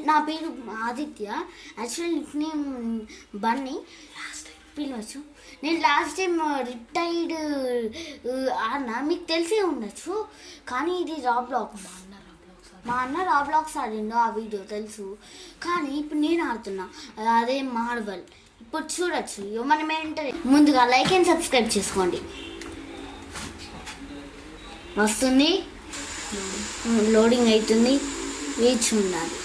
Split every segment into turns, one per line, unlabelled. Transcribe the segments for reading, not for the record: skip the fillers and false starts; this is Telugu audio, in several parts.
నా పేరు Aditya. Actually Nick name Bunny పిలవచ్చు. నేను లాస్ట్ టైం రిటైర్డ్ ఆడినా, మీకు తెలిసే ఉండొచ్చు. కానీ ఇది రాబ్లాక్స్. మా అన్న రాబ్లాక్స్ ఆడిండు, ఆ వీడియో తెలుసు. కానీ ఇప్పుడు నేను ఆడుతున్నా, అదే మార్వల్. ఇప్పుడు చూడొచ్చు. మనం ఏంటంటే ముందుగా లైక్ అండ్ సబ్స్క్రైబ్ చేసుకోండి. వస్తుంది, లోడింగ్ అవుతుంది, వేచి ఉండాలి.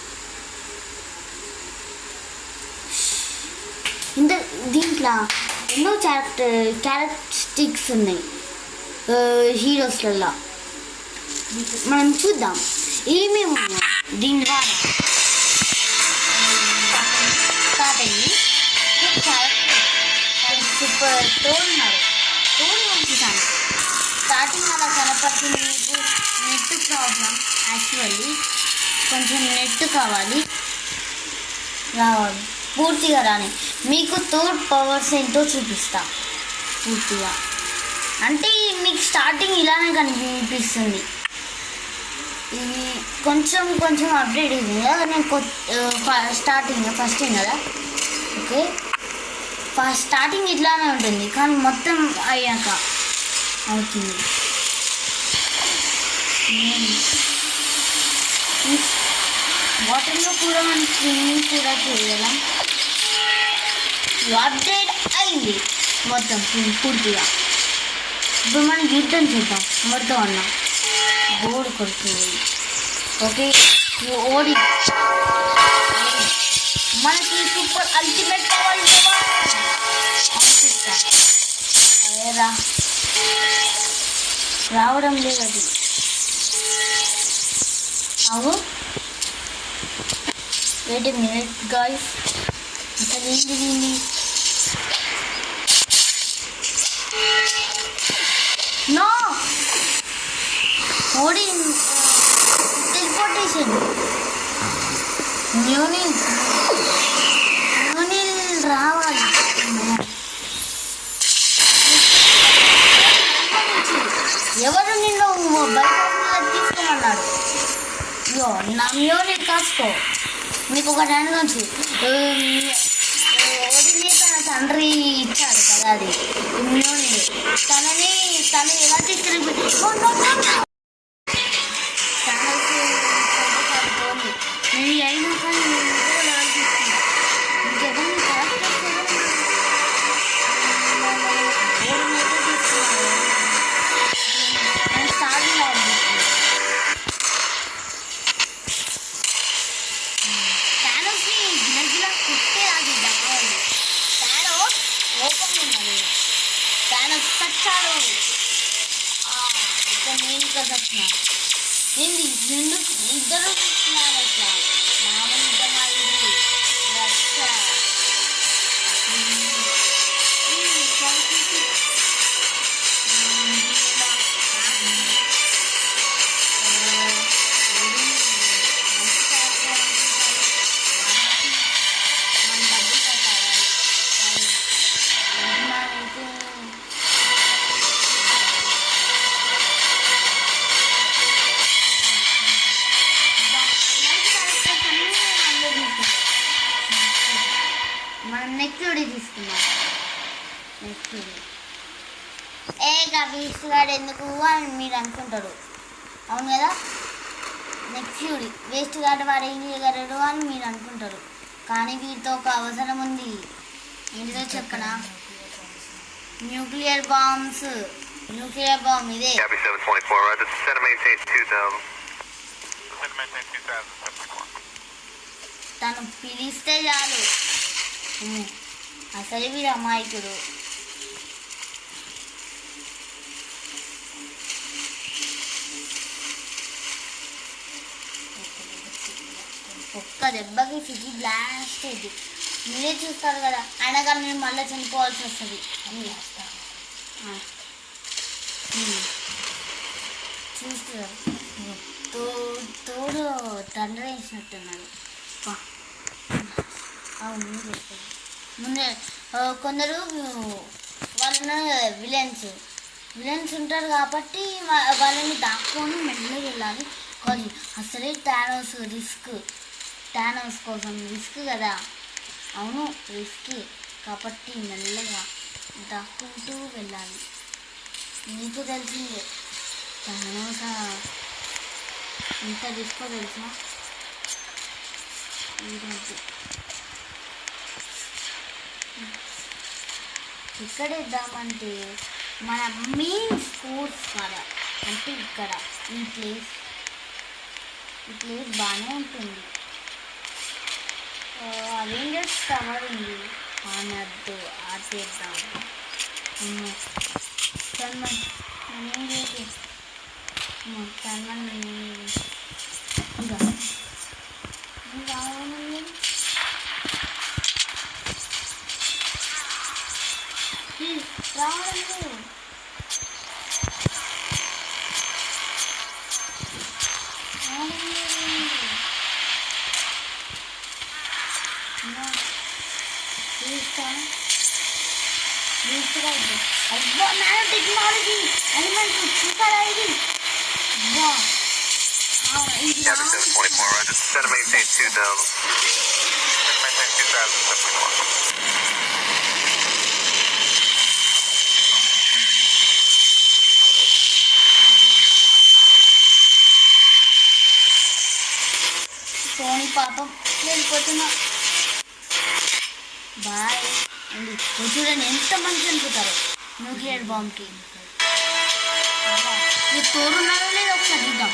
దీంట్లో ఎన్నో క్యారెక్టరిస్టిక్స్ ఉన్నాయి హీరోస్లలో. మనం చూద్దాం ఏమేమి ఉన్నాయి దీని ద్వారా. స్టార్ట్ అయ్యి సూపర్ తోడున్నారు, తోడు పంపుతాను. స్టార్టింగ్ అలా కనపడుతుంది. మీకు నెట్ ప్రాబ్లం, యాక్చువల్లీ కొంచెం నెట్ కావాలి, రావాలి పూర్తిగా రాని. మీకు థర్డ్ పవర్స్ ఏంటో చూపిస్తా పూర్తిగా. అంటే మీకు స్టార్టింగ్ ఇలానే కనిపిస్తుంది. ఇది కొంచెం కొంచెం అప్డేట్ అయింది కదా. నేను స్టార్టింగ్ ఫస్ట్ కదా, ఓకే. స్టార్టింగ్ ఇట్లానే ఉంటుంది, కానీ మొత్తం అయ్యాక అవుతుంది. వాటర్లో కూడా మనం స్విమ్మింగ్ కూడా చేయగలం. అప్డేట్ అయింది మొత్తం పూర్తిగా. ఇప్పుడు మనం యుద్ధం చూద్దాం. మొత్తం అన్న బోర్డు కొడుతుంది, ఓకే. ఓడి మనకి సూపర్ అల్టిమేట్ రావడం లేదు అది. అవు వెయిట్ ఎ మినిట్ గాయ్స్. అసలు ఏంటి నో ఓడి టెలిపోర్టేషన్. న్యూనిల్ రావాలి. ఎవరు నిన్ను బయట తీసుకోమన్నాడు? ఇగో నా మ్యూనిట్ కాసుకో. మీకు ఒక రెండు నుంచి వదిలి తన తండ్రి ఇచ్చాడు కదా, అది మ్యూనిట్. తను ఎలా తీసుకెళ్ళి నేను అయినా కానీ లెవెల్ తీసుకున్నా. ఇంకెవరిని క్యారెక్టర్స్ స్టార్టింగ్ టానోస్ని గిలగిలా కుట్టేలాగి డబ్బు. టానోస్ లోపం ఉన్నది. టానోస్ చచ్చాడు. ఇక నేను ఇక్కడ చచ్చిన. నేను ఇద్దరు చూస్తున్నాను. అట్లా మామూలు యుద్ధమా ఇది? మనం నెక్యూడి తీసుకున్నాం. నెక్యూడి వేస్ట్ గాడు ఎందుకు అని మీరు అనుకుంటారు, అవును కదా. నెక్యూడి వేస్ట్ గాడు వాడు ఏం చేయగలడు అని మీరు అనుకుంటారు. కానీ వీటితో ఒక అవసరం ఉంది. ఏంటిదో చెప్పనా? న్యూక్లియర్ బాంబ్ ఇదే. తను పిలిస్తే చాలు. అసలు వీడు అమాయకుడు. ఒక్క దెబ్బకి సిటీ బ్లాస్ట్ అయింది. మీరే చూస్తారు కదా. అయినా కానీ నేను మళ్ళీ చనిపోవాల్సి వస్తుంది. చూస్తారు తోడు తండ్రి వేసినట్టున్నాడు. ముందే కొందరు వాళ్ళని విలన్స్ ఉంటారు కాబట్టి వాళ్ళని దాక్కొని మెల్లగా వెళ్ళాలి. కానీ అసలే టానోస్ రిస్క్ థానోస్ కోసం రిస్క్ కదా. అవును రిస్క్ కాబట్టి మెల్లగా దాక్కుంటూ వెళ్ళాలి. నీకు తెలిసిందే థానోస్ ఎంత రిస్క్ తెలిసిన. ఇక్కడ ఇద్దామంటే మన మెయిన్ స్పోర్ట్స్ కాడ అంటే ఇక్కడ ఈ ప్లేస్ బాగానే ఉంటుంది. అవెంజర్స్ టవర్ ఉంది అనద్దు ఆటేద్దాం. సన్మన్ నేనేం లేదు సన్మన్ కావాలండి. రావడం అబ్బా నానో టెక్నాలజీ ఎలిమెంట్ చూసారా ఇది. సోని పాపం వెళ్ళిపోతున్నా. బాయ్ అండి. చూడండి ఎంత మంచి అనుకుంటారు న్యూక్లియర్ బాంబ్కి. మీరు తోడున్నారో లేదో ఒకసారి చూద్దాం.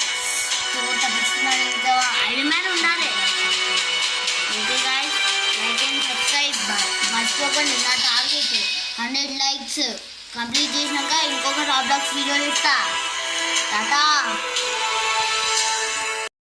తోడు తప్పిస్తున్నారు ఇంకా ఐరన్ మ్యాన్ ఉండాలి. Okay guys, like and subscribe మర్చిపోకండి. నా టార్గెట్ 100 likes కంప్లీట్ చేసినాక ఇంకొక రాబ్లాక్స్ వీడియోలు ఇస్తా. టాటా.